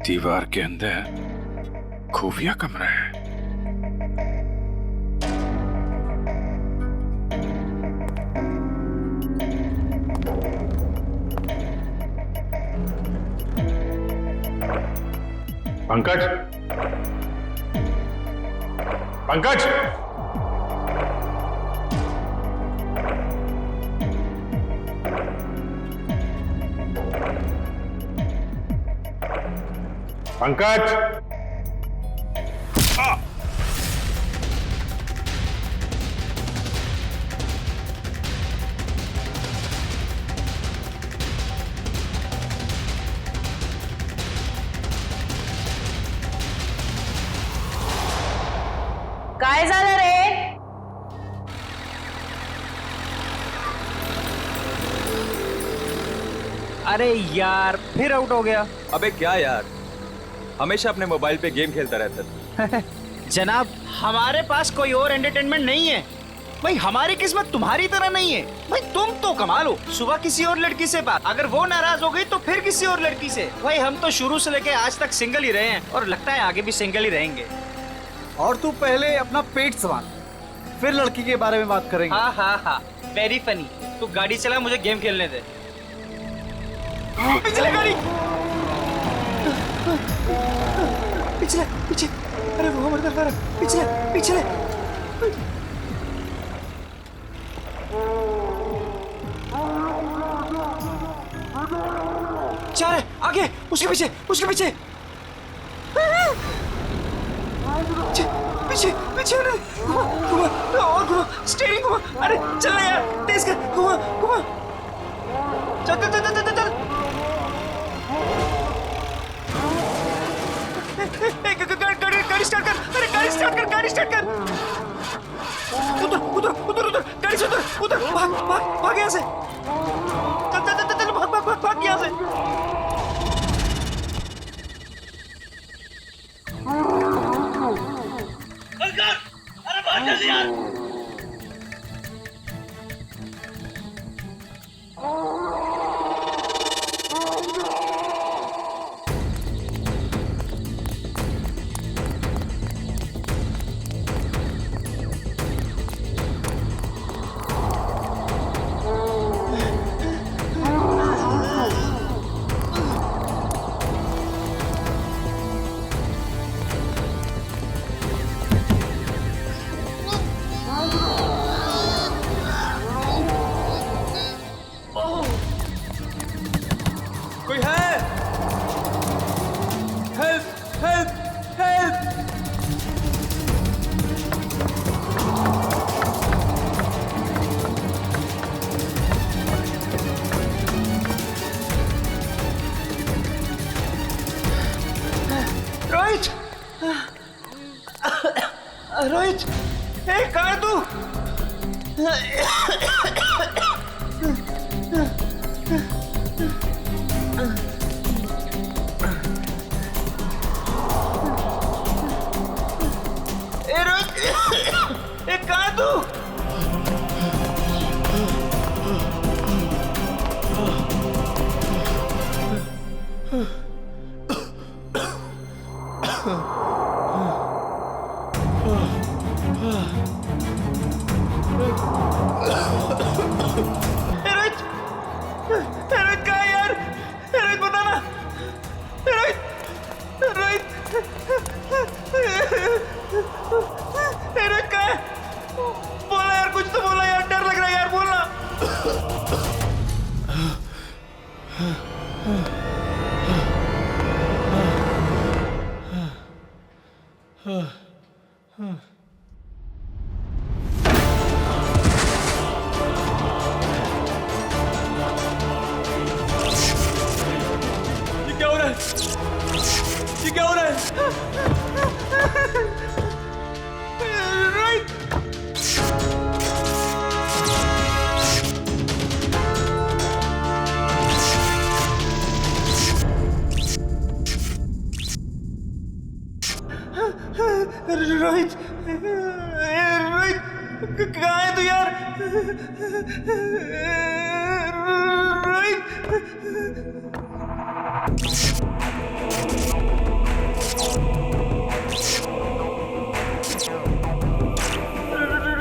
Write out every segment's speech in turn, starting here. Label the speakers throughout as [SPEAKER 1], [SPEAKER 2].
[SPEAKER 1] दीवार के अंदर खुफिया कमरा है। पंकज, पंकज, पंकज,
[SPEAKER 2] काय झालं रे?
[SPEAKER 3] अरे यार फिर आउट हो गया।
[SPEAKER 4] अबे क्या यार, हमेशा अपने मोबाइल पे गेम खेलता रहता था।
[SPEAKER 3] जनाब हमारे पास कोई और एंटरटेनमेंट नहीं है भाई। हमारी किस्मत तुम्हारी तरह नहीं है भाई। तुम तो कमाल हो, सुबह किसी और लड़की से बात, अगर वो नाराज हो गई तो फिर किसी और लड़की से। भाई हम तो शुरू से लेके आज तक सिंगल ही रहे हैं और लगता है आगे भी सिंगल ही रहेंगे।
[SPEAKER 5] और तू पहले अपना पेट संभाल, फिर लड़की के बारे में बात करेंगे।
[SPEAKER 3] हाँ हाँ हाँ, वेरी फनी। तू गाड़ी चला, मुझे गेम खेलने दे। पिछले गाड़ी, पिछले पीछे। अरे वो हमारे तरफ आ रहा। पिछले पिछले। जा रहे आगे, उसके पीछे, उसके पीछे। पीछे पीछे घुमा घुमा और घुमा, स्टीयरिंग घुमा। अरे चल यार, तेज कर, घुमा घुमा। चल चल चल चल चल। गाड़ी स्टार्ट कर। अरे गाड़ी स्टार्ट कर, गाड़ी स्टार्ट कर। उधर उधर उधर उधर, गाड़ी से उधर उधर। भाग भाग भाग यहाँ से। चल चल चल चल, भाग भाग भाग भाग यहाँ से। अरे भाग जल्दी यार।
[SPEAKER 4] कोई है? Help help help.
[SPEAKER 3] Rohit, Rohit, कहाँ है तू? रोहित, कहाँ है तू? रोहित, रोहित कहाँ है यार? रोहित बताना। रोहित, रोहित, रोहित कहाँ है? बोला यार, कुछ तो बोला यार, डर लग रहा है यार, बोलना।
[SPEAKER 4] ये क्या हो रहा है? ये क्या हो रहा है?
[SPEAKER 3] रोहित, रोहित, रोहित कहाँ है तू यार? रोहित,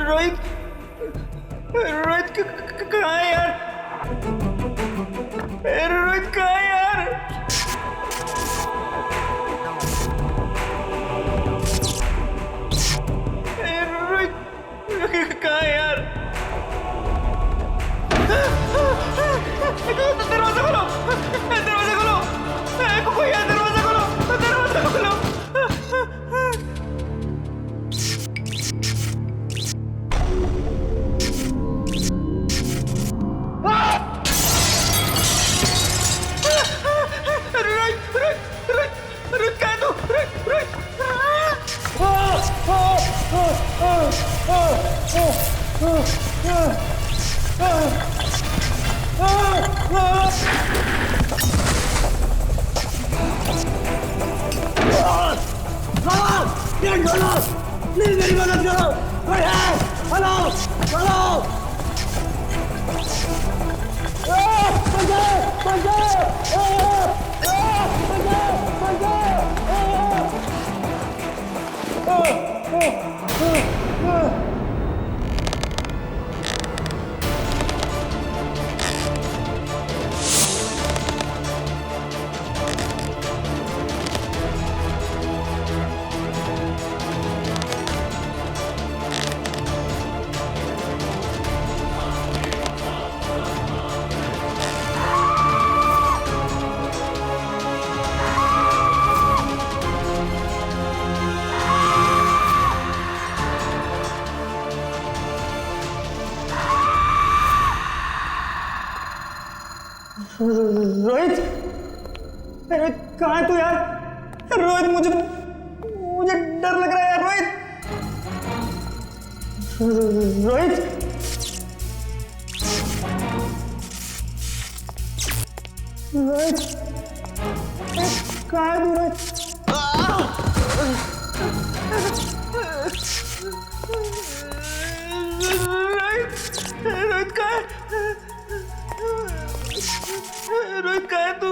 [SPEAKER 3] रोहित रोहित कहाँ है यार? रोहित कहाँ है यार? रोहित कहाँ है यार? दरवाजा खोलो, दरवाजा खोलो, कोई है? दरवाजा खोलो, दरवाजा खोलो। रोहित, रोहित कहाँ है तू यार? रोहित मुझे डर लग रहा है यार। रोहित रोहित रोहित कहाँ है तू? रोहित रोहित कहाँ है? रोहित कहाँ है तू?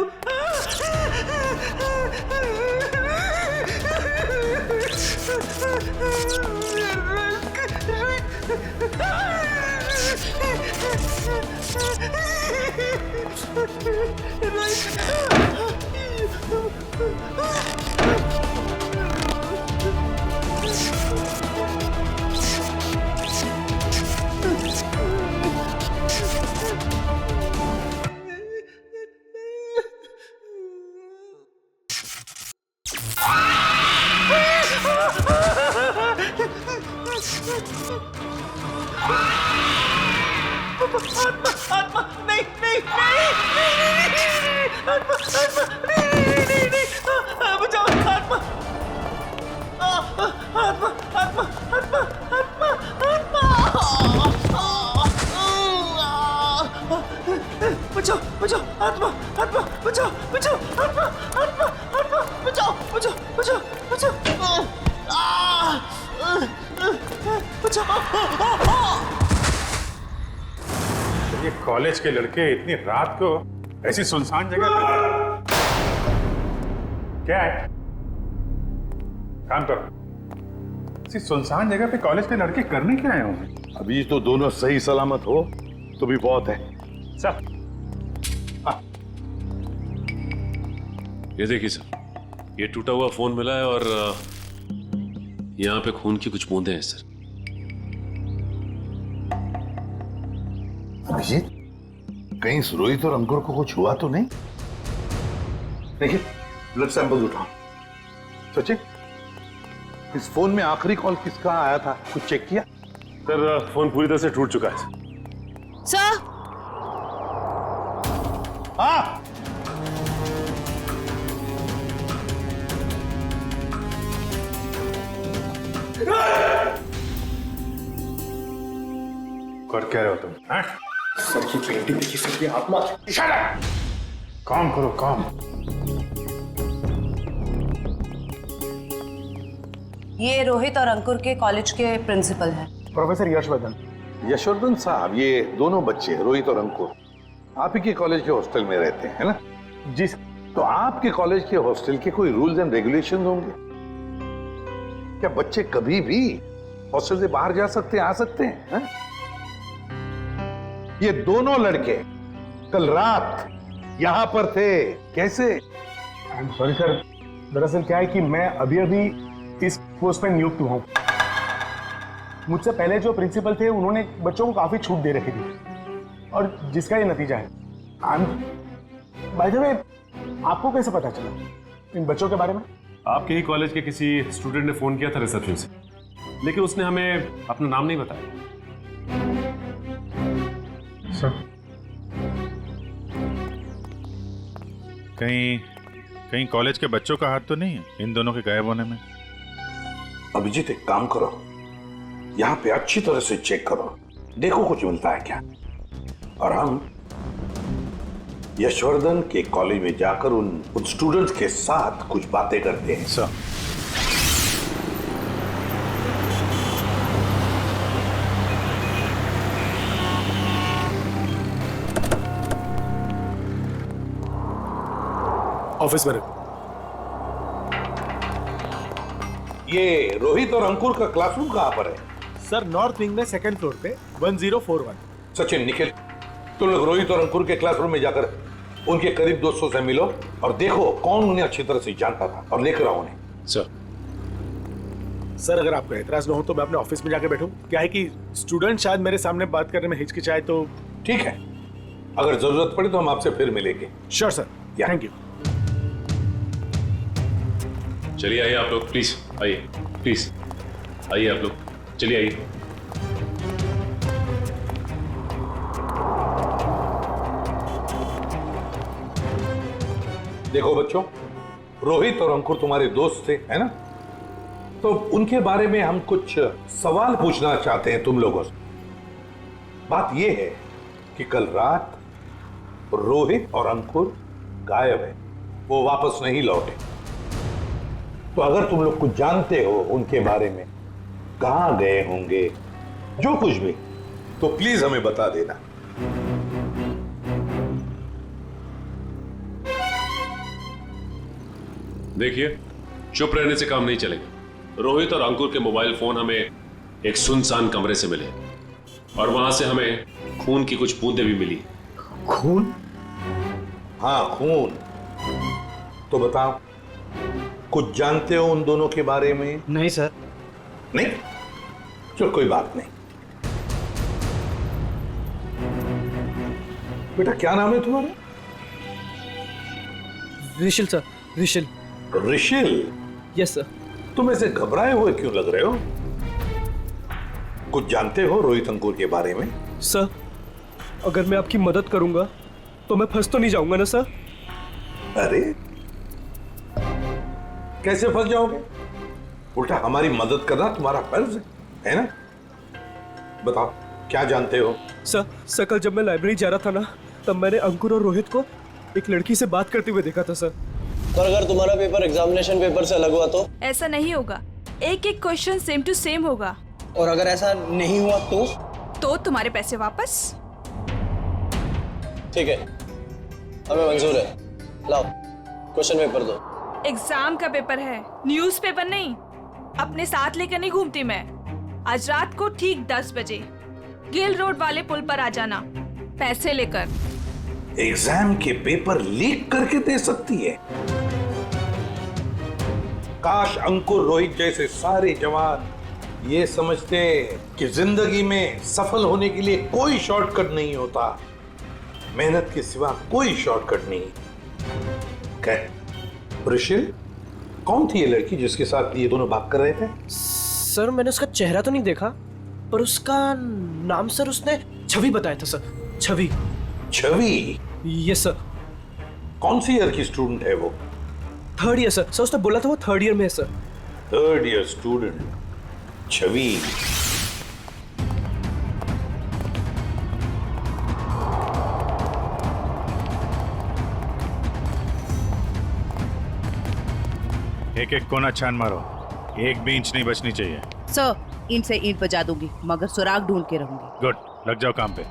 [SPEAKER 3] आत्मा नहीं नहीं नहीं आत्मा नहीं बचाओ आत्मा आत्मा आत्मा आत्मा आत्मा आत्मा बचाओ बचाओ आत्मा आत्मा बचाओ बचाओ आत्मा आत्मा आत्मा बचाओ बचाओ बचाओ बचाओ बचाओ।
[SPEAKER 1] ये कॉलेज के लड़के इतनी रात को ऐसी सुनसान जगह पर क्या है? काम करो। ऐसी सुनसान जगह पे कॉलेज के लड़के करने क्या आए होंगे?
[SPEAKER 2] अभी तो दोनों सही सलामत हो तो भी बहुत है।
[SPEAKER 1] सर
[SPEAKER 6] ये देखिए सर, ये टूटा हुआ फोन मिला है और यहाँ पे खून की कुछ बूंदें हैं सर।
[SPEAKER 2] अभिजीत, कहीं रोहित और अंकुर को कुछ हुआ तो नहीं? देखिए, ब्लड सैंपल उठाओ। सचिन, इस फोन में आखिरी कॉल किसका आया था, कुछ चेक किया?
[SPEAKER 6] सर फोन पूरी तरह से टूट चुका है
[SPEAKER 7] सर।
[SPEAKER 2] हाँ,
[SPEAKER 1] कर क्या रहे हो तुम? हाँ?
[SPEAKER 8] सर की पेंटिंग देखी सर की आत्मा।
[SPEAKER 1] काम करो काम।
[SPEAKER 7] ये रोहित और अंकुर के कॉलेज के प्रिंसिपल हैं।
[SPEAKER 8] प्रोफेसर यशवर्धन।
[SPEAKER 2] यशवर्धन साहब, ये दोनों बच्चे रोहित और अंकुर आप ही के कॉलेज के हॉस्टल में रहते हैं, है ना?
[SPEAKER 8] जी।
[SPEAKER 2] तो आपके कॉलेज के हॉस्टल के कोई रूल्स एंड रेगुलेशंस होंगे? क्या बच्चे कभी भी हॉस्टल से बाहर जा सकते हैं, आ सकते हैं? ये दोनों लड़के कल रात यहां पर थे, कैसे?
[SPEAKER 8] सॉरी सर, दरअसल क्या है कि मैं अभी अभी इस पोस्ट पे नियुक्त हुआ हूं। मुझसे पहले जो प्रिंसिपल थे उन्होंने बच्चों को काफी छूट दे रखी थी और जिसका ये नतीजा है। बाय द वे, आपको कैसे पता चला इन बच्चों के बारे में?
[SPEAKER 6] आपके ही कॉलेज के किसी स्टूडेंट ने फोन किया था रिसेप्शन से, लेकिन उसने हमें अपना नाम नहीं बताया।
[SPEAKER 1] सर, कहीं कॉलेज के बच्चों का हाथ तो नहीं है इन दोनों के गायब होने में?
[SPEAKER 2] अभिजीत, एक काम करो, यहाँ पे अच्छी तरह से चेक करो, देखो कुछ मिलता है क्या। और हम यशवर्धन के कॉलेज में जाकर उन स्टूडेंट्स के साथ कुछ बातें करते हैं।
[SPEAKER 1] सर,
[SPEAKER 8] ऑफिस में
[SPEAKER 2] ये रोहित और अंकुर का क्लासरूम कहाँ पर है?
[SPEAKER 8] सर, नॉर्थ विंग में सेकंड फ्लोर पे 1041।
[SPEAKER 2] सचिन, निखिल, तुम लोग रोहित और अंकुर के क्लासरूम में जाकर उनके करीब दोस्तों से मिलो और देखो कौन उन्हें अच्छी तरह से जानता था और लेकर आओ उन्हें।
[SPEAKER 8] सर, अगर आपको एतराज न हो तो मैं अपने ऑफिस में जाके बैठूं। क्या है कि स्टूडेंट शायद मेरे सामने बात करने में हिचकिचाए तो।
[SPEAKER 2] ठीक है, अगर जरूरत पड़े तो हम आपसे फिर मिलेंगे।
[SPEAKER 8] Sure sir, thank you.
[SPEAKER 6] चलिए आइए आप लोग, प्लीज आइए, प्लीज आइए आप लोग, चलिए आइए।
[SPEAKER 2] देखो बच्चों, रोहित और अंकुर तुम्हारे दोस्त थे, है ना? तो उनके बारे में हम कुछ सवाल पूछना चाहते हैं तुम लोगों से। बात यह है कि कल रात रोहित और अंकुर गायब है, वो वापस नहीं लौटे। तो अगर तुम लोग कुछ जानते हो उनके बारे में, कहां गए होंगे, जो कुछ भी, तो प्लीज हमें बता देना।
[SPEAKER 6] देखिए, चुप रहने से काम नहीं चलेगा। रोहित और अंकुर के मोबाइल फोन हमें एक सुनसान कमरे से मिले और वहां से हमें खून की कुछ बूंदें भी मिली।
[SPEAKER 8] खून?
[SPEAKER 2] हाँ, खून। तो बताओ, कुछ जानते हो उन दोनों के बारे में?
[SPEAKER 3] नहीं सर।
[SPEAKER 2] नहीं? चलो कोई बात नहीं। बेटा, क्या नाम है तुम्हारा?
[SPEAKER 5] Rishil sir, Rishil.
[SPEAKER 2] Rishil?
[SPEAKER 5] Yes sir.
[SPEAKER 2] तुम ऐसे घबराए हुए क्यों लग रहे हो? कुछ जानते हो रोहित अंकुर के बारे में?
[SPEAKER 5] सर, अगर मैं आपकी मदद करूंगा तो मैं फंस तो नहीं जाऊंगा ना सर?
[SPEAKER 2] अरे, कैसे फंस जाओगे? उल्टा हमारी मदद करना तुम्हारा फर्ज है ना? बताओ, क्या जानते हो?
[SPEAKER 5] सर, कल जब मैं लाइब्रेरी जा रहा था ना, तब मैंने अंकुर और रोहित को एक लड़की से बात करते हुए देखा था सर।
[SPEAKER 9] तो अगर तुम्हारा पेपर एग्जामिनेशन पेपर से अलग हुआ तो?
[SPEAKER 10] ऐसा नहीं होगा, एक एक क्वेश्चन सेम टू सेम होगा।
[SPEAKER 9] और अगर ऐसा नहीं हुआ तो
[SPEAKER 10] तुम्हारे पैसे वापस।
[SPEAKER 9] ठीक है, हमें मंजूर है। लाओ क्वेश्चन पेपर दो।
[SPEAKER 10] एग्जाम का पेपर है, न्यूज़पेपर नहीं। अपने साथ लेकर नहीं घूमती मैं। आज रात को ठीक 10 बजे गिल रोड वाले पुल पर आ जाना, पैसे लेकर।
[SPEAKER 2] एग्जाम के पेपर लीक करके दे सकती है? काश अंकुर रोहित जैसे सारे जवान ये समझते कि जिंदगी में सफल होने के लिए कोई शॉर्टकट नहीं होता, मेहनत के सिवा कोई शॉर्टकट नहीं। ऋषिल, कौन थी ये लड़की जिसके साथ ये दोनों बात कर रहे थे?
[SPEAKER 5] सर, मैंने उसका चेहरा तो नहीं देखा, पर उसका नाम सर उसने छवि बताया था sir. Chhavi.
[SPEAKER 2] Chhavi?
[SPEAKER 5] Yes sir.
[SPEAKER 2] कौन सी ईयर की स्टूडेंट है वो?
[SPEAKER 5] Third year sir. उसने बोला था वो थर्ड ईयर में है sir.
[SPEAKER 2] Third year student Chhavi.
[SPEAKER 1] एक एक कोना छान मारो, एक भी इंच नहीं बचनी चाहिए।
[SPEAKER 7] सर, ईंट से ईंट बजा दूंगी, मगर सुराग ढूंढ के रहूंगी।
[SPEAKER 1] गुड, लग जाओ काम पे।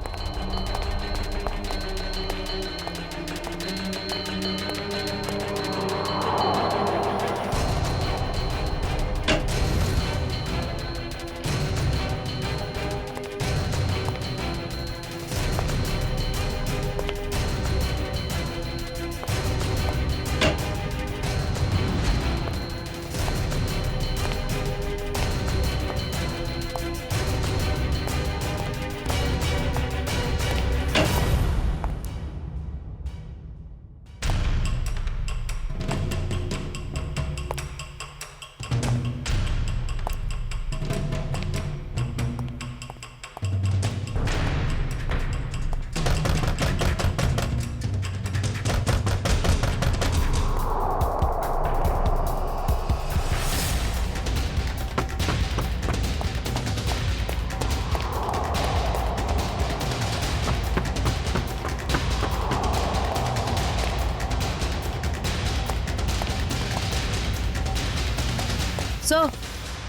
[SPEAKER 7] सर,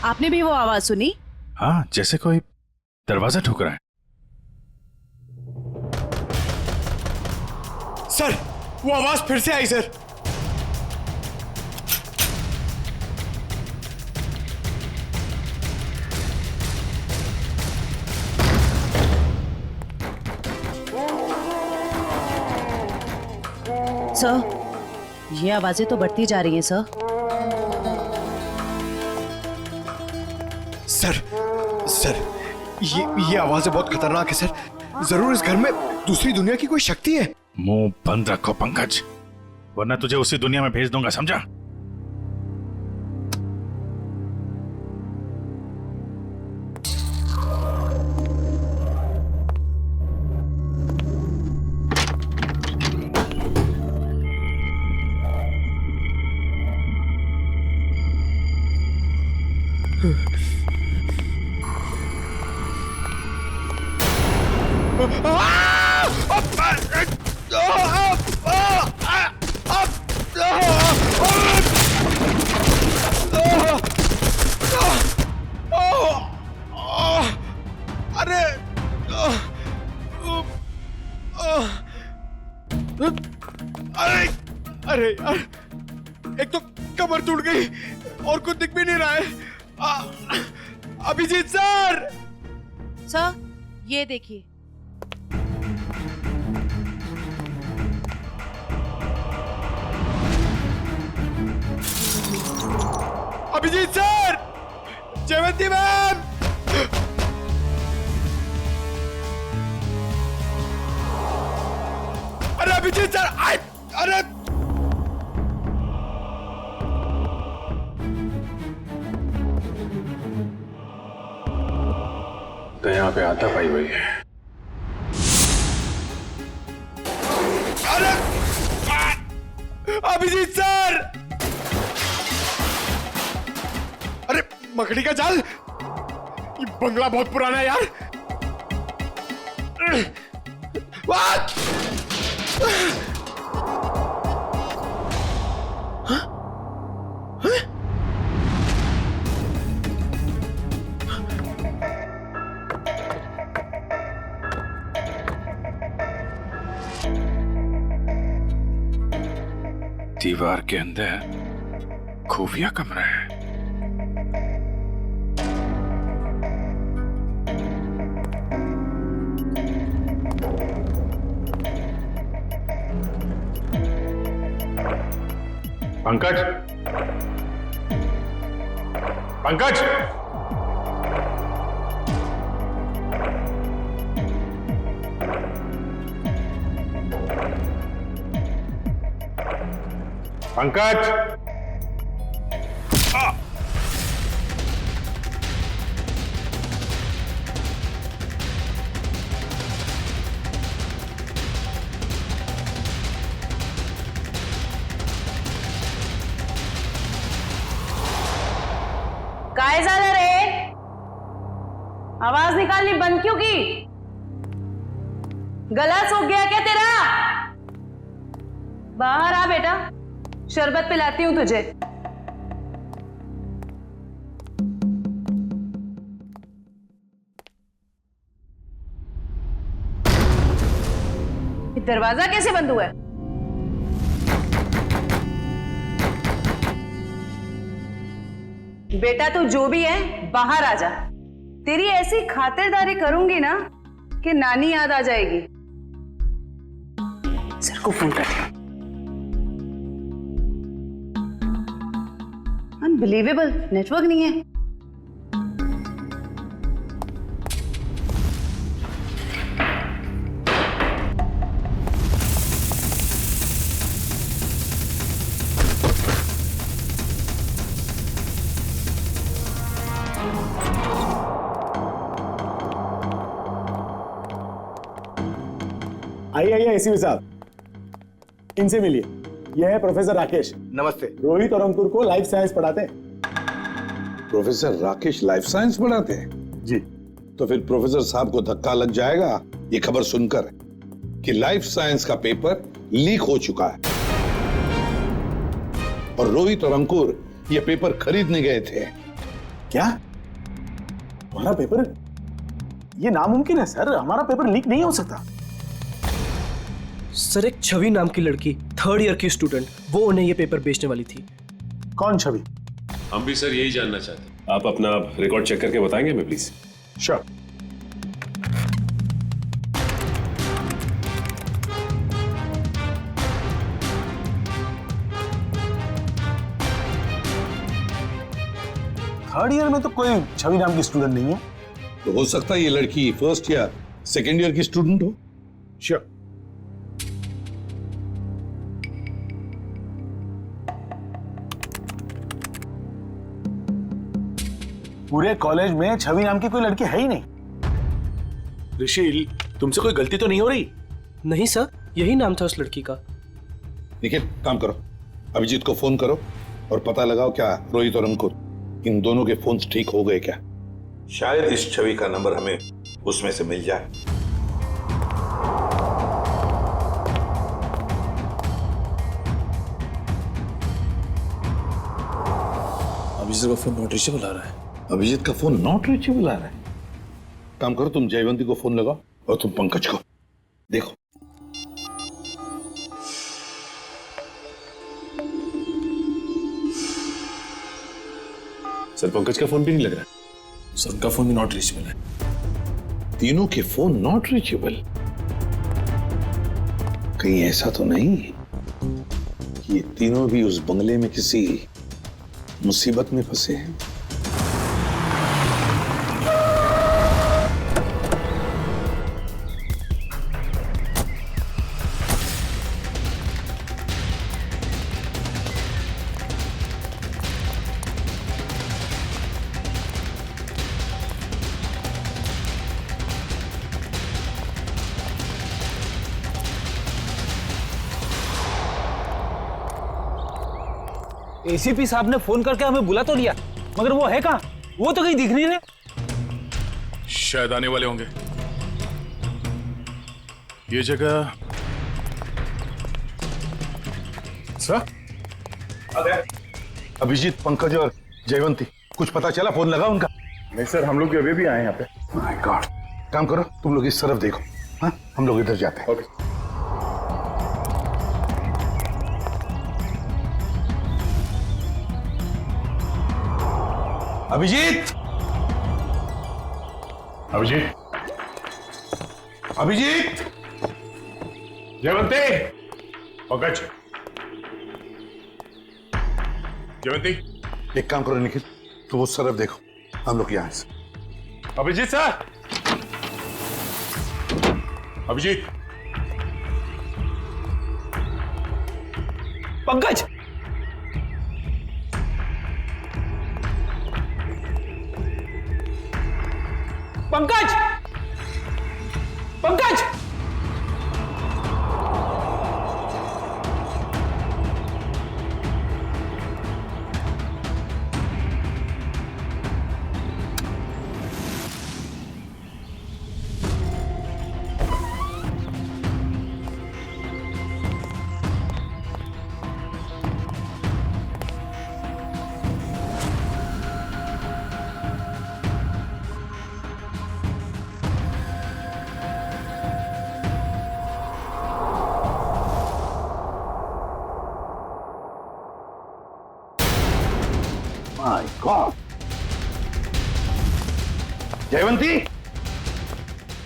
[SPEAKER 7] आपने भी वो आवाज सुनी?
[SPEAKER 1] हाँ, जैसे कोई दरवाजा ठोक रहा है।
[SPEAKER 8] सर, वो आवाज फिर से आई सर।
[SPEAKER 7] सर, ये आवाजें तो बढ़ती जा रही हैं सर।
[SPEAKER 8] सर, ये आवाजें बहुत खतरनाक है सर। जरूर इस घर में दूसरी दुनिया की कोई शक्ति है।
[SPEAKER 1] मुंह बंद रखो पंकज, वरना तुझे उसी दुनिया में भेज दूंगा, समझा?
[SPEAKER 8] अरे यार, एक तो कमर टूट गई और कुछ दिख भी नहीं रहा है। अभिजीत सर!
[SPEAKER 7] सर, ये देखिए।
[SPEAKER 8] अभिजीत सर! जयवंती मैम! अरे अभिजीत सर! अरे
[SPEAKER 1] तो यहाँ पे आता भाई भाई है।
[SPEAKER 8] अरे अभिजीत सर! अरे मकड़ी का जाल! ये बंगला बहुत पुराना है यार। What?
[SPEAKER 1] दीवार के अंदर खुफिया कमरा है। पंकज, पंकज, पंकज,
[SPEAKER 7] काय झालं रे? आवाज निकालनी बंद क्यों की? गला सूख गया क्या तेरा? बाहर आ बेटा, शरबत पिलाती हूं तुझे। दरवाजा कैसे बंद हुआ है? बेटा तू जो भी है बाहर आ जा। तेरी ऐसी खातिरदारी करूंगी ना कि नानी याद आ जाएगी। सर को फोन कर दिया। अनबिलीवेबल, नेटवर्क नहीं है।
[SPEAKER 8] आइए एसीपी साहब, इनसे मिलिए। यह है प्रोफेसर राकेश।
[SPEAKER 2] नमस्ते।
[SPEAKER 8] रोहित और अंकुर को लाइफ साइंस पढ़ाते हैं।
[SPEAKER 2] प्रोफेसर राकेश लाइफ साइंस पढ़ाते हैं?
[SPEAKER 8] जी।
[SPEAKER 2] तो फिर प्रोफेसर साहब को धक्का लग जाएगा ये खबर सुनकर कि लाइफ साइंस का पेपर लीक हो चुका है और रोहित और अंकुर ये पेपर खरीदने गए थे
[SPEAKER 8] क्या? हमारा पेपर? ये नामुमकिन है सर, हमारा पेपर लीक नहीं हो सकता।
[SPEAKER 5] सर एक छवि नाम की लड़की 3rd ईयर की स्टूडेंट, वो उन्हें ये पेपर बेचने वाली थी।
[SPEAKER 8] कौन छवि?
[SPEAKER 6] हम भी सर यही जानना चाहते हैं। आप अपना रिकॉर्ड चेक करके बताएंगे हमें प्लीज?
[SPEAKER 8] श्योर। थर्ड ईयर में तो कोई छवि नाम की स्टूडेंट नहीं है।
[SPEAKER 2] तो हो सकता है ये लड़की फर्स्ट या सेकेंड ईयर की स्टूडेंट हो।
[SPEAKER 8] श्योर। पूरे कॉलेज में छवि नाम की कोई लड़की है ही नहीं।
[SPEAKER 2] ऋषि, तुमसे कोई गलती तो नहीं हो रही?
[SPEAKER 5] नहीं सर, यही नाम था उस लड़की का।
[SPEAKER 2] निखिल, काम करो, अभिजीत को फोन करो और पता लगाओ क्या रोहित और अंकुर इन दोनों के फोन्स ठीक हो गए क्या। शायद इस छवि का नंबर हमें उसमें से मिल जाए।
[SPEAKER 9] अभिजीत का फोन नॉट रीचेबल आ रहा है।
[SPEAKER 2] अभिजीत का फोन नॉट रीचेबल आ रहा है। काम करो, तुम जयवंती को फोन लगाओ और तुम पंकज को देखो।
[SPEAKER 6] सर पंकज का फोन भी नहीं लग रहा।
[SPEAKER 9] सर उनका फोन भी नॉट रीचेबल है।
[SPEAKER 2] तीनों के फोन नॉट रीचेबल। कहीं ऐसा तो नहीं कि ये तीनों भी उस बंगले में किसी मुसीबत में फंसे हैं?
[SPEAKER 11] एसीपी साहब ने फोन करके हमें बुला तो लिया, मगर वो है कहाँ? वो तो कहीं दिख नहीं रहे।
[SPEAKER 1] शायद आने वाले होंगे। ये जगह सर?
[SPEAKER 2] अभिजीत, पंकज और जयवंती, कुछ पता चला? फोन लगा उनका?
[SPEAKER 8] नहीं सर, हम लोग अभी भी आए यहाँ पे।
[SPEAKER 2] My God. काम करो, तुम लोग इस तरफ देखो, हाँ हम लोग इधर जाते हैं।
[SPEAKER 8] ओके।
[SPEAKER 2] अभिजीत,
[SPEAKER 1] अभिजीत,
[SPEAKER 2] अभिजीत,
[SPEAKER 1] जयवंती, पंकज, जयवंती।
[SPEAKER 2] एक काम करो निखिल, तुम उस तरफ देखो, हम लोग यहाँ से।
[SPEAKER 1] Abhijit sir, Abhijit,
[SPEAKER 11] Pankaj, Pankaj, Pankaj,
[SPEAKER 2] my God. Jaywanti,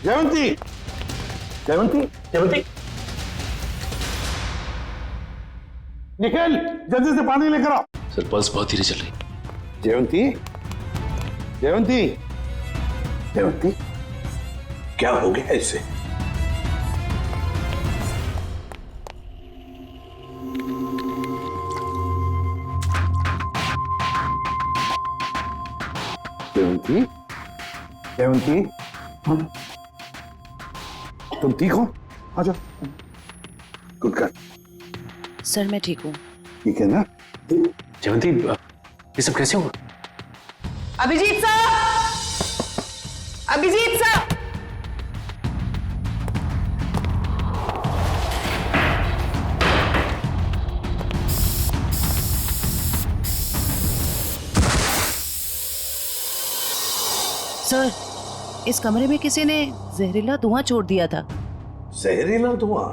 [SPEAKER 2] Jaywanti, Jaywanti, Jaywanti, Nikhil जल्दी से पानी लेकर आओ।
[SPEAKER 6] सर पल्स बहुत धीरे चल रही।
[SPEAKER 2] जयवंती, जयवंती, जयवंती, क्या हो गया इसे? जयवंती, जयवंती, तुम ठीक हो? आ जाओ। Good girl.
[SPEAKER 7] सर मैं ठीक हूँ।
[SPEAKER 2] ठीक है ना?
[SPEAKER 6] जयवंती, ये सब कैसे हुआ?
[SPEAKER 7] Abhijit sir, Abhijit sir, sir, इस कमरे में किसी ने जहरीला धुआं छोड़ दिया था।
[SPEAKER 2] जहरीला धुआं?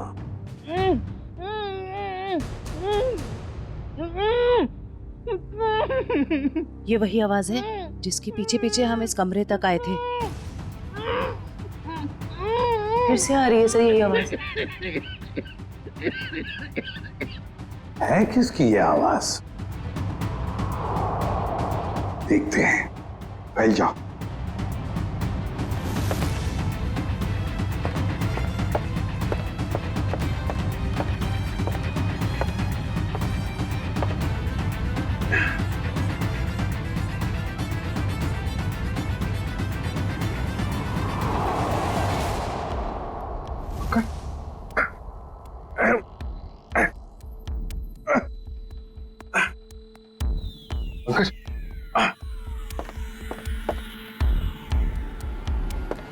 [SPEAKER 7] ये वही आवाज है जिसके पीछे पीछे हम इस कमरे तक आए थे। फिर से आ रही है सर यही आवाज।
[SPEAKER 2] है किसकी ये आवाज? देखते हैं। फैल जाओ।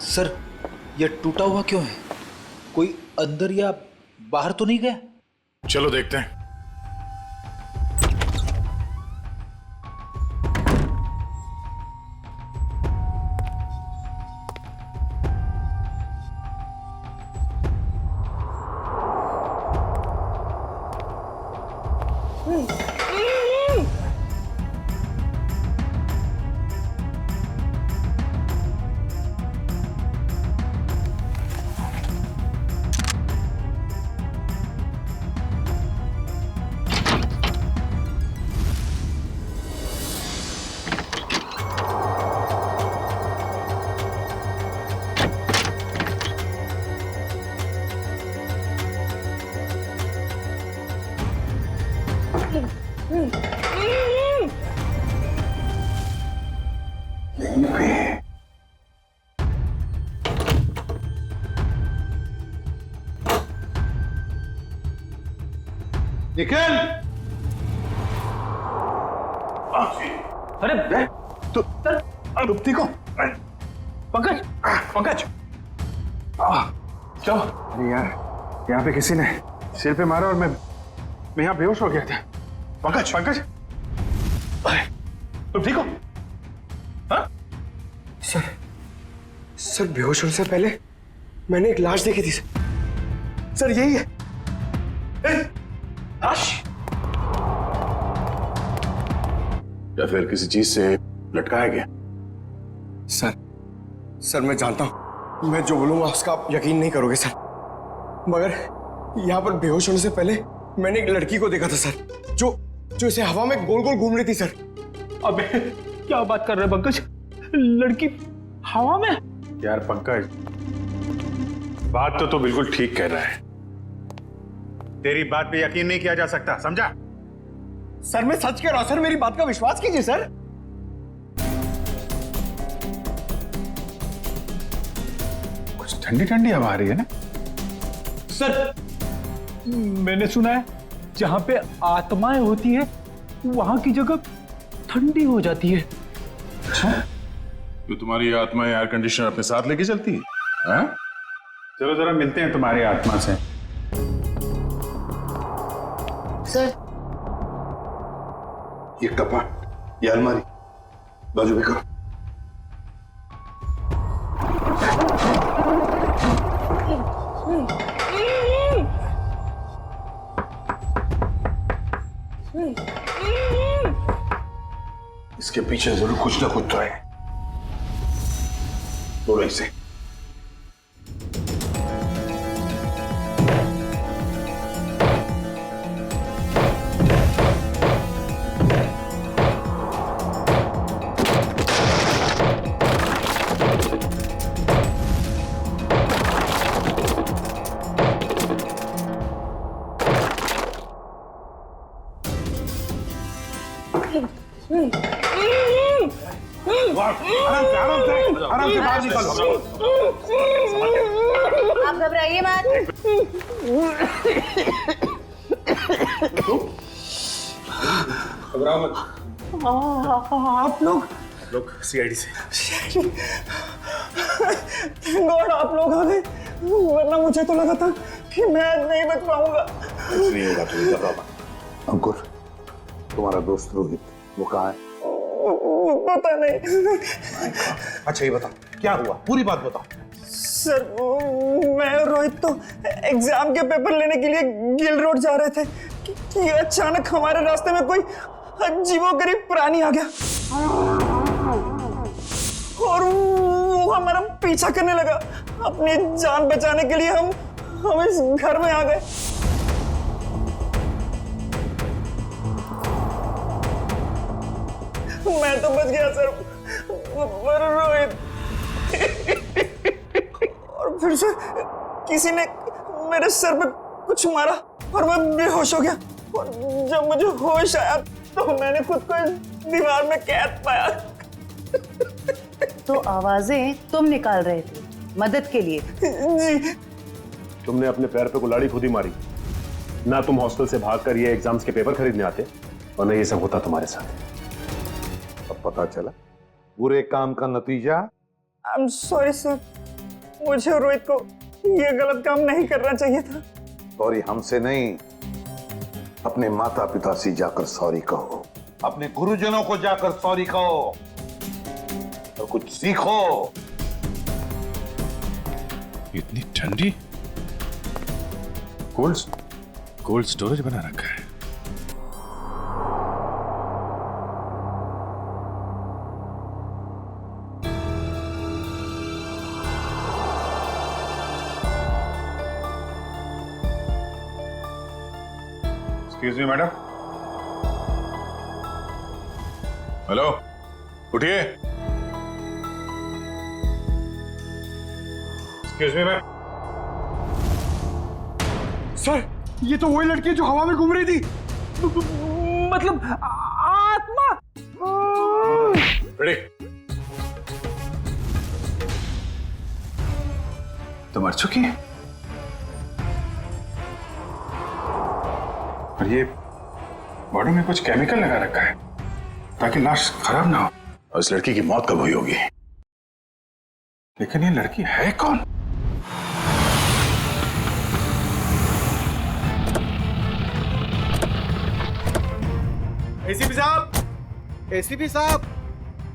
[SPEAKER 11] सर, ये टूटा हुआ क्यों है? कोई अंदर या बाहर तो नहीं गया?
[SPEAKER 1] चलो देखते हैं।
[SPEAKER 2] निखिल!
[SPEAKER 11] अरे
[SPEAKER 2] तुम ठीक हो?
[SPEAKER 11] पंकज, पंकज,
[SPEAKER 8] चलो। अरे यार, यहाँ पे किसी ने सिर पे मारा और मैं यहाँ बेहोश हो गया था।
[SPEAKER 1] पंकज, पंकज,
[SPEAKER 8] तुम ठीक हो? हाँ? सर बेहोश होने से पहले मैंने एक लाश देखी थी सर, यही है। लाश?
[SPEAKER 1] या फिर किसी चीज से लटकाया गया?
[SPEAKER 8] सर मैं जानता हूं, मैं जो बोलूंगा उसका आप यकीन नहीं करोगे सर, मगर यहाँ पर बेहोश होने से पहले मैंने एक लड़की को देखा था सर, जो इसे हवा में गोल गोल घूम रही थी सर।
[SPEAKER 11] अबे क्या बात कर रहे हैं पंकज? लड़की हवा में?
[SPEAKER 1] यार पंकज, बात तो तू बिल्कुल ठीक कह रहा है। तेरी बात पे यकीन नहीं किया जा सकता, समझा?
[SPEAKER 8] सर मैं सच कह रहा हूं सर, मेरी बात का विश्वास कीजिए सर।
[SPEAKER 1] कुछ ठंडी ठंडी हवा आ रही है ना?
[SPEAKER 11] सर, मैंने सुना है जहां पे आत्माएं होती है वहां की जगह ठंडी हो जाती है।
[SPEAKER 1] तो तुम्हारी आत्मा एयर कंडीशनर अपने साथ लेके चलती है? हाँ? चलो जरा मिलते हैं तुम्हारी आत्मा से।
[SPEAKER 7] सर,
[SPEAKER 2] ये कपाट, ये अलमारी बाजू में करो। इसके पीछे जरूर कुछ ना कुछ तो है। बोलो इसे। आराम से बाहर निकलो।
[SPEAKER 7] आप घबराइए मत।
[SPEAKER 2] घबराओ मत।
[SPEAKER 8] आप लोग
[SPEAKER 1] सीआईडी से।
[SPEAKER 8] गॉड, आप लोग आ गए, वरना मुझे तो लगा था कि मैं आज नहीं बच पाऊंगा।
[SPEAKER 2] कुछ नहीं होगा, तुम घबराओ मत। अंकुर, तुम्हारा दोस्त रोहित वो कहाँ है?
[SPEAKER 3] पता नहीं।
[SPEAKER 2] अच्छा ये बता क्या हुआ, पूरी बात बता।
[SPEAKER 3] सर मैं और रोहित तो एग्जाम के पेपर लेने के लिए गिल रोड जा रहे थे कि अचानक हमारे रास्ते में कोई अजीबोगरीब प्राणी आ गया और वो हमारा पीछा करने लगा। अपनी जान बचाने के लिए हम इस घर में आ गए। मैं तो बच गया सर, पर रोहित और फिर से किसी ने मेरे सर पे कुछ मारा और मैं बेहोश हो गया। और जब मुझे होश आया तो मैंने खुद को इस दीवार में कैद पाया।
[SPEAKER 7] तो आवाजें तुम निकाल रहे थे मदद के लिए?
[SPEAKER 3] जी।
[SPEAKER 12] तुमने अपने पैर पे कुल्हाड़ी खुद ही मारी ना। तुम हॉस्टल से भागकर ये एग्जाम्स के पेपर खरीदने आते और न ये सब होता तुम्हारे साथ।
[SPEAKER 2] अब पता चला बुरे काम का नतीजा।
[SPEAKER 3] आई एम सॉरी सर, मुझे और रोहित को ये गलत काम नहीं करना चाहिए था।
[SPEAKER 2] सॉरी हमसे नहीं, अपने माता पिता से जाकर सॉरी कहो, अपने गुरुजनों को जाकर सॉरी कहो और कुछ सीखो।
[SPEAKER 1] इतनी ठंडी कोल्ड स्टोरेज बना रखा है। Excuse me madam. हेलो, उठिए। Excuse me ma'am.
[SPEAKER 8] सर ये तो वही लड़की है जो हवा में घूम रही थी, मतलब आत्मा।
[SPEAKER 1] रेडी? तो मर चुकी है और ये बॉडी में कुछ केमिकल लगा रखा है ताकि लाश खराब ना हो। और इस लड़की की मौत कब हुई होगी? लेकिन ये लड़की है कौन?
[SPEAKER 8] एसीपी साहब, एसीपी साहब,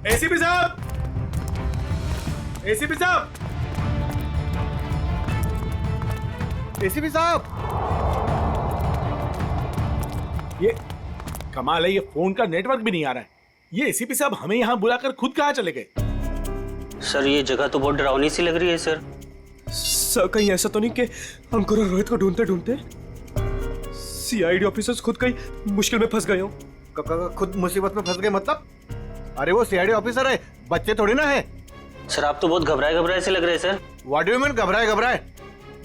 [SPEAKER 8] एसीपी साहब, एसीपी साहब, एसीपी साहब। ये कमाल है, ये फोन का नेटवर्क भी नहीं आ रहा है। ये एसीपी साहब हमें यहाँ बुलाकर खुद कहाँ चले गए?
[SPEAKER 9] सर ये जगह तो बहुत डरावनी सी लग रही है सर।
[SPEAKER 5] सर कहीं ऐसा तो नहीं कि अंकुर और रोहित को ढूंढते ढूंढते सीआईडी ऑफिसर्स खुद कहीं मुश्किल में फंस गए हो?
[SPEAKER 8] खुद मुसीबत में फंस गए मतलब? अरे वो सीआईडी ऑफिसर है, बच्चे थोड़ी ना है।
[SPEAKER 9] सर आप तो बहुत घबराए से लग रहे हैं sir.
[SPEAKER 8] What do you mean घबराए?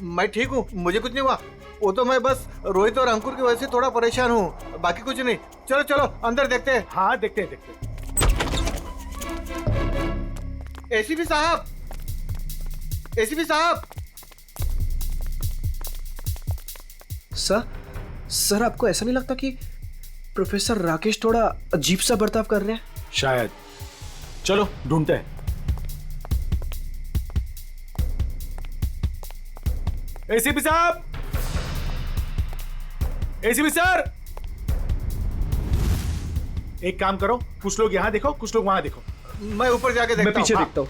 [SPEAKER 8] मैं ठीक हूँ, मुझे कुछ नहीं हुआ। वो तो मैं बस रोहित और अंकुर की वजह से थोड़ा परेशान हूँ, बाकी कुछ नहीं। चलो चलो अंदर देखते हैं। हाँ देखते हैं। एसीपी साहब, एसीपी साहब।
[SPEAKER 5] सर आपको ऐसा नहीं लगता कि प्रोफेसर राकेश थोड़ा अजीब सा बर्ताव कर रहे हैं?
[SPEAKER 8] शायद। चलो ढूंढते हैं। एसीपी साहब, एसीपी सर, एक काम करो, कुछ लोग यहाँ देखो, कुछ लोग वहां देखो। मैं ऊपर जाके देखता हूँ।
[SPEAKER 5] मैं पीछे देखता हूँ।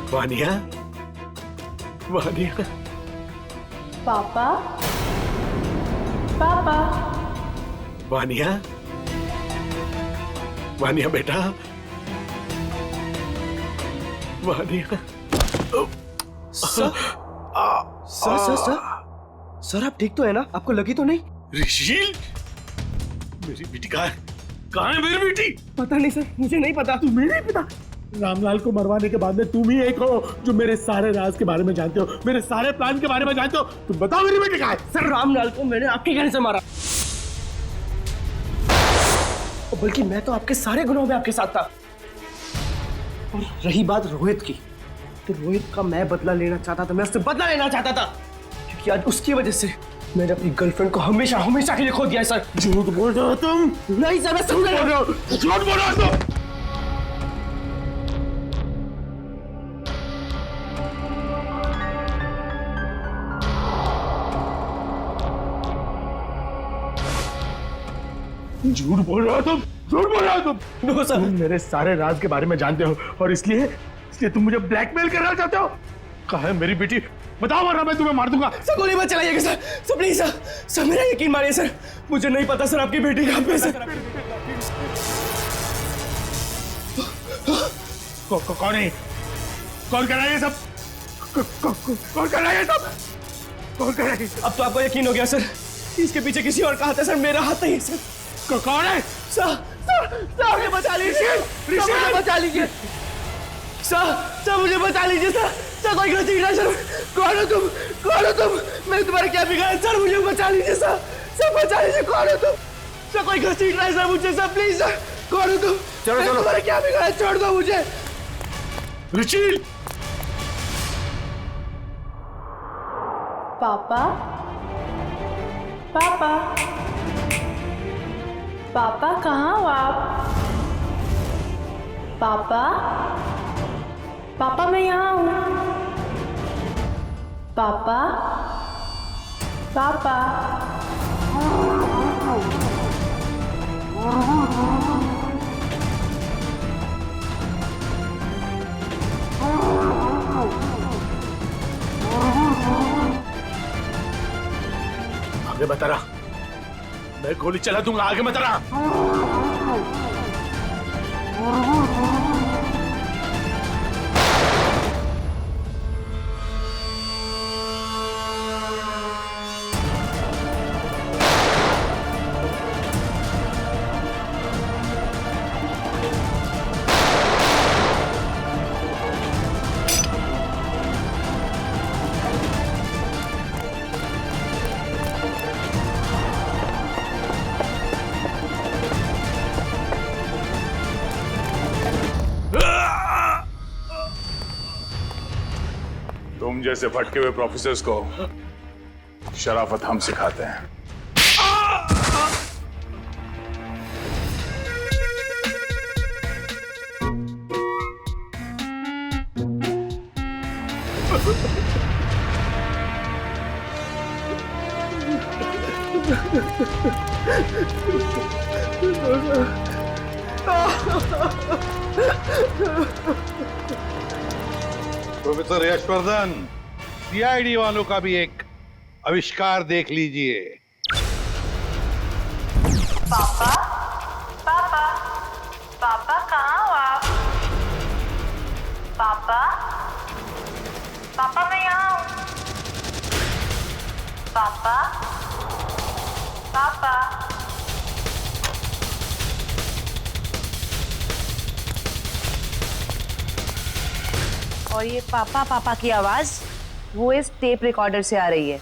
[SPEAKER 8] वानिया, वानिया।
[SPEAKER 7] पापा, पापा।
[SPEAKER 8] वानिया, वानिया बेटा, वानिया।
[SPEAKER 5] सर सर आप ठीक तो है ना? आपको लगी तो नहीं?
[SPEAKER 8] ऋषिल, मेरी बेटी कहाँ है मेरी बेटी?
[SPEAKER 5] पता नहीं सर, मुझे नहीं पता।
[SPEAKER 8] तुम्हें नहीं पता? रामलाल को मरवाने के बाद में तुम ही एक हो जो मेरे सारे राज के बारे में जानते हो, मेरे सारे प्लान के बारे में जानते हो। तुम बताओ मेरी बेटी कहाँ है?
[SPEAKER 5] सर रामलाल को मैंने आपके कहने से मारा, और बल्कि मैं तो आपके सारे गुनाहों में आपके साथ था। और रही बात रोहित की, तो रोहित का मैं बदला लेना चाहता था, मैं उससे बदला लेना चाहता था, क्योंकि आज उसकी वजह से मैंने अपनी गर्लफ्रेंड को हमेशा हमेशा के लिए खो दिया है सर।
[SPEAKER 8] झूठ बोल रहे हो तुम?
[SPEAKER 5] नहीं सर, मैं समझ रहा हूं।
[SPEAKER 8] झूठ बोल रहे हो तुम? झूठ बोल रहे हो तुम? झूठ बोल रहे हो तुम?
[SPEAKER 5] नो सर,
[SPEAKER 8] तुम मेरे सारे राज के बारे में जानते हो और इसलिए तुम मुझे ब्लैकमेल करना चाहते हो। कहाँ है मेरी बेटी? बताओ वरना मैं तुम्हें मार दूंगा।
[SPEAKER 5] सर गोली मत चलाइएगा sir, sir please sir, sir मेरा यकीन मानिए सर, मुझे नहीं पता सर आपकी बेटी कहाँ पे है सर।
[SPEAKER 8] कौन है? कौन कर रहा है ये सब? कौन कर रहा है ये सब? कौन कर रहा है?
[SPEAKER 5] अब तो आपको यकीन हो गया सर, इसके पीछे किसी और का हाथ है सर, मेरा हाथ नहीं है सर।
[SPEAKER 8] कौन है?
[SPEAKER 5] सर मुझे बचा लीजिए, मुझे बचा लीजिए सर, मुझे बचा लीजिए सर, कोई गलती नहीं सर। कौन हो तुम? कौन हो तुम? मैंने तुम्हारे क्या बिगाड़ा सर? मुझे बचा लीजिए सर, बचा लीजिए। कौन हो तुम? सर कोई गलती नहीं सर मुझे सर, प्लीज सर। कौन हो तुम?
[SPEAKER 8] चलो चलो,
[SPEAKER 5] तुम्हारे क्या बिगाड़ा? छोड़ दो मुझे।
[SPEAKER 8] ऋषिल,
[SPEAKER 10] पापा, पापा, पापा कहाँ हो आप? पापा, पापा मैं यहाँ हूँ। पापा, पापा,
[SPEAKER 8] आगे बता रहा, मैं गोली चला दूंगा। आगे बता रहा।
[SPEAKER 1] तुम जैसे भटके हुए प्रोफेसर्स को शराफत हम सिखाते हैं।
[SPEAKER 2] प्रोफेसर यशवर्धन, सीआईडी वालों का भी एक आविष्कार देख लीजिए।
[SPEAKER 10] पापा, पापा, पापा कहाँ हो आप? पापा, पापा मैं यहाँ हूँ। पापा, पापा,
[SPEAKER 7] और ये पापा पापा की आवाज वो इस टेप रिकॉर्डर से आ रही है।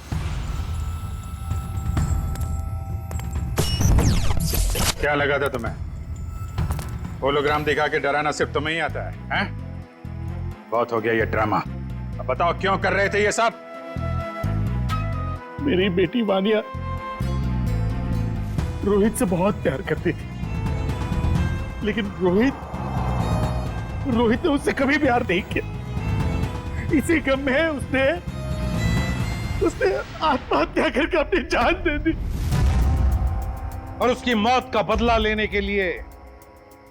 [SPEAKER 1] क्या लगा था तुम्हें? होलोग्राम दिखा के डराना सिर्फ तुम्हें ही आता है, हैं? बहुत हो गया ये ड्रामा। अब बताओ क्यों कर रहे थे ये सब?
[SPEAKER 8] मेरी बेटी वानिया रोहित से बहुत प्यार करती थी, लेकिन रोहित ने उससे कभी प्यार नहीं किया। इसी गम में उसने आत्महत्या करके अपनी जान दे दी।
[SPEAKER 2] और उसकी मौत का बदला लेने के लिए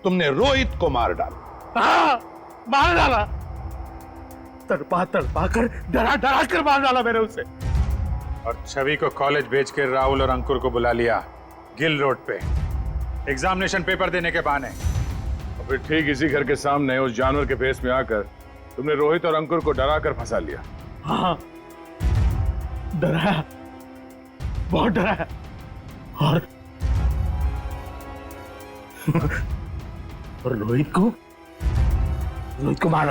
[SPEAKER 2] तुमने रोहित को मार डाला।
[SPEAKER 8] हाँ, मार डाला। तड़पा कर डरा कर मार डाला मैंने उसे।
[SPEAKER 1] और छवि को कॉलेज भेज के राहुल और अंकुर को बुला लिया गिल रोड पे एग्जामिनेशन पेपर देने के बहाने।
[SPEAKER 12] और फिर ठीक इसी घर के सामने उस जानवर के फेस में आकर तुमने रोहित और अंकुर को डरा कर फंसा लिया।
[SPEAKER 8] हाँ, डराया बहुत डरा है और रोहित को मार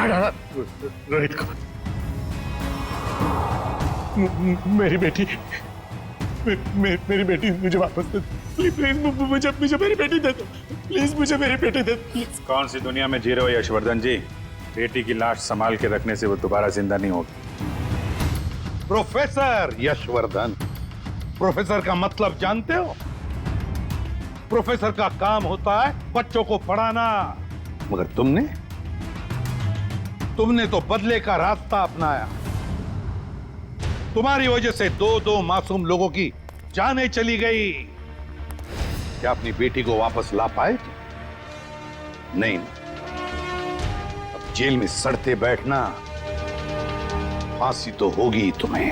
[SPEAKER 8] डाला रोहित को। मेरी बेटी मेरी बेटी मुझे वापस दे, प्लीज मुझे मेरी बेटी दे दो, प्लीज मुझे मेरी बेटी दे दो।
[SPEAKER 1] कौन सी दुनिया में जी रहे हो यशवर्धन जी? बेटी की लाश संभाल के रखने से वो दोबारा जिंदा नहीं होगी।
[SPEAKER 2] प्रोफेसर यशवर्धन, प्रोफेसर का मतलब जानते हो? प्रोफेसर का काम होता है बच्चों को पढ़ाना, मगर तुमने तो बदले का रास्ता अपनाया। तुम्हारी वजह से दो मासूम लोगों की जानें चली गई। क्या अपनी बेटी को वापस ला पाए? नहीं, अब जेल में सड़ते बैठना, फांसी तो होगी तुम्हें।